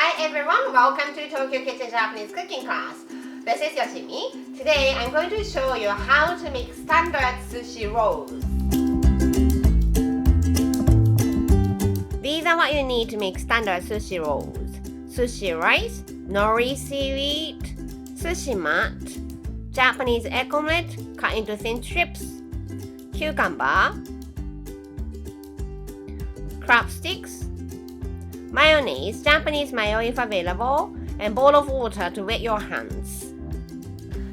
Hi everyone, welcome to Tokyo Kitchen Japanese cooking class. This is Yoshimi. Today I'm going to show you how to make standard sushi rolls. These are what you need to make standard sushi rolls. Sushi rice, nori seaweed, sushi mat, Japanese egg omelette cut into thin strips, cucumber, crab sticks, mayonnaise, Japanese mayo if available, and bowl of water to wet your hands.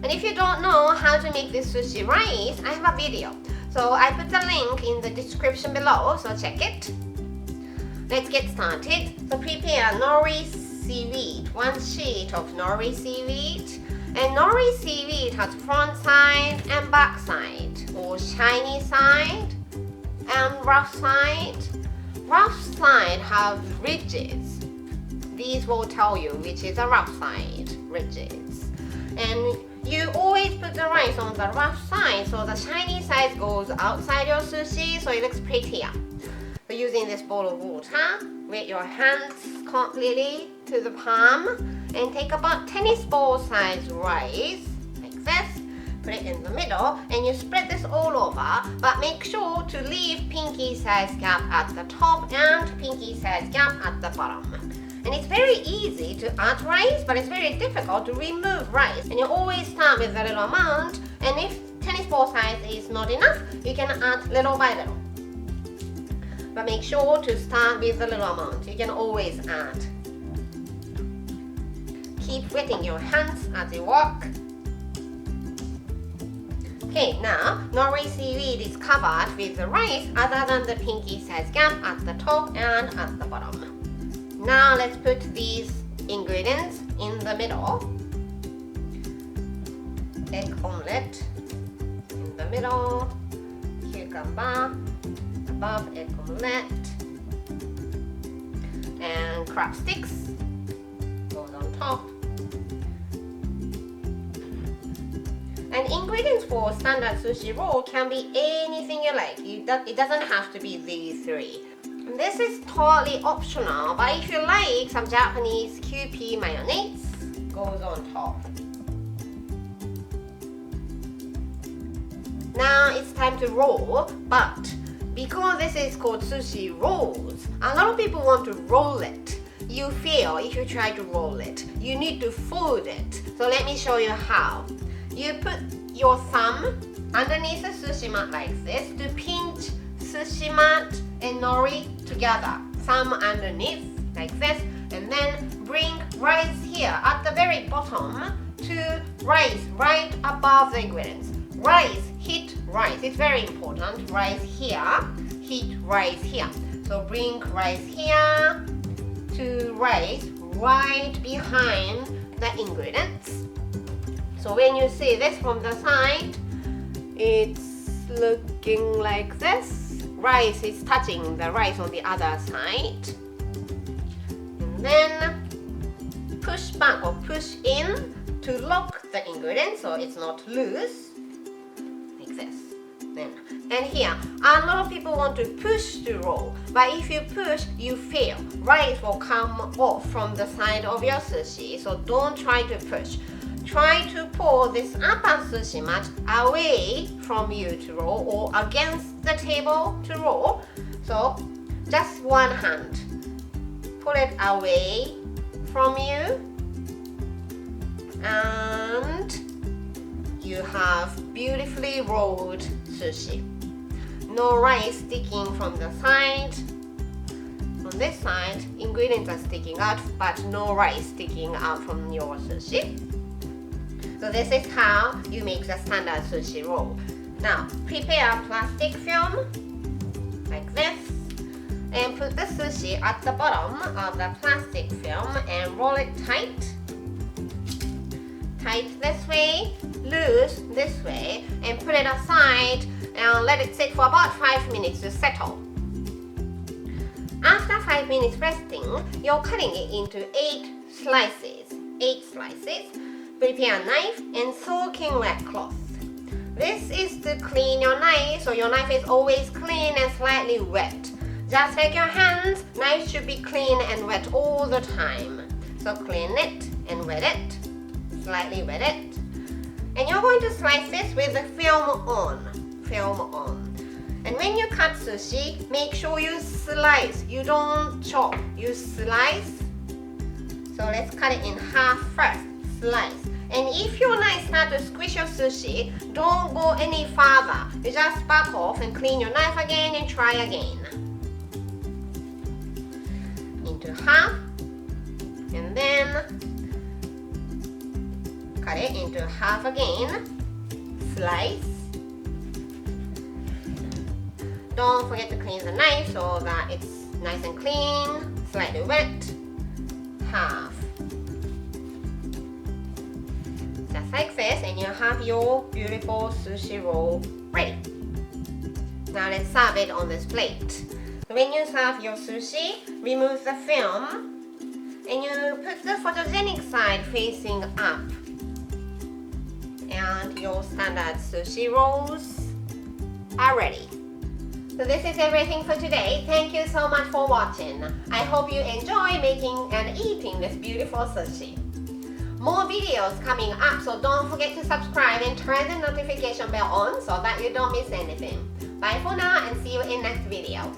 And if you don't know how to make this sushi rice, I have a video. So I put the link in the description below, so check it. Let's get started. So prepare nori seaweed, 1 sheet of nori seaweed. And nori seaweed has front side and back side, or shiny side and rough side. Rough side have ridges. These will tell you which is a rough side, ridges. And you always put the rice on the rough side so the shiny side goes outside your sushi so it looks prettier. So using this bowl of water, wet your hands completely to the palm and take about tennis ball size rice like this. Put it in the middle and you spread this all over, but make sure to leave pinky size gap at the top and pinky size gap at the bottom. And it's very easy to add rice, but it's very difficult to remove rice. And you always start with a little amount, and if tennis ball size is not enough, you can add little by little. But make sure to start with a little amount. You can always add. Keep wetting your hands as you walk. Okay, now nori seaweed is covered with the rice other than the pinky size gap at the top and at the bottom. Now let's put these ingredients in the middle. Egg omelette in the middle, cucumber above egg omelette, and crab sticks goes on top. And ingredients for standard sushi roll can be anything you like. It doesn't have to be these three. This is totally optional, but if you like some Japanese QP mayonnaise, goes on top. Now it's time to roll, but because this is called sushi rolls, a lot of people want to roll it. You fail if you try to roll it. You need to fold it. So let me show you how. You put your thumb underneath the sushi mat like this to pinch sushi mat and nori together. Thumb underneath like this, and then bring rice here at the very bottom to rice right above the ingredients. Rice, hit rice. It's very important. Rice here, hit rice here. So bring rice here to rice right behind the ingredients. So when you see this from the side, it's looking like this. Rice is touching the rice on the other side. And then push back or push in to lock the ingredients so it's not loose. Like this. And here, a lot of people want to push to roll, but if you push, you fail. Rice will come off from the side of your sushi, so don't try to push. Try to pull this upper sushi mat away from you to roll or against the table to roll. So just one hand. Pull it away from you and you have beautifully rolled sushi. No rice sticking from the side. On this side, ingredients are sticking out, but no rice sticking out from your sushi. So this is how you make the standard sushi roll. Now, prepare a plastic film like this and put the sushi at the bottom of the plastic film and roll it tight. Tight this way, loose this way, and put it aside and let it sit for about 5 minutes to settle. After 5 minutes resting, you're cutting it into 8 slices. 8 slices. Prepare a knife and soaking wet cloth. This is to clean your knife, so your knife is always clean and slightly wet. Just like your hands, knife should be clean and wet all the time. So clean it and wet it, slightly wet it. And you're going to slice this with the film on. And when you cut sushi, make sure you slice. You don't chop, you slice. So let's cut it in half first, slice. And if your knife starts to squish your sushi, don't go any farther. You just back off and clean your knife again and try again. Into half, and then cut it into half again, slice. Don't forget to clean the knife so that it's nice and clean, slightly wet, half. Just like this, and you have your beautiful sushi roll ready. Now let's serve it on this plate. When you serve your sushi, remove the film and you put the photogenic side facing up. And your standard sushi rolls are ready. So this is everything for today. Thank you so much for watching. I hope you enjoy making and eating this beautiful sushi. More videos coming up, so don't forget to subscribe and turn the notification bell on so that you don't miss anything. Bye for now and see you in next video.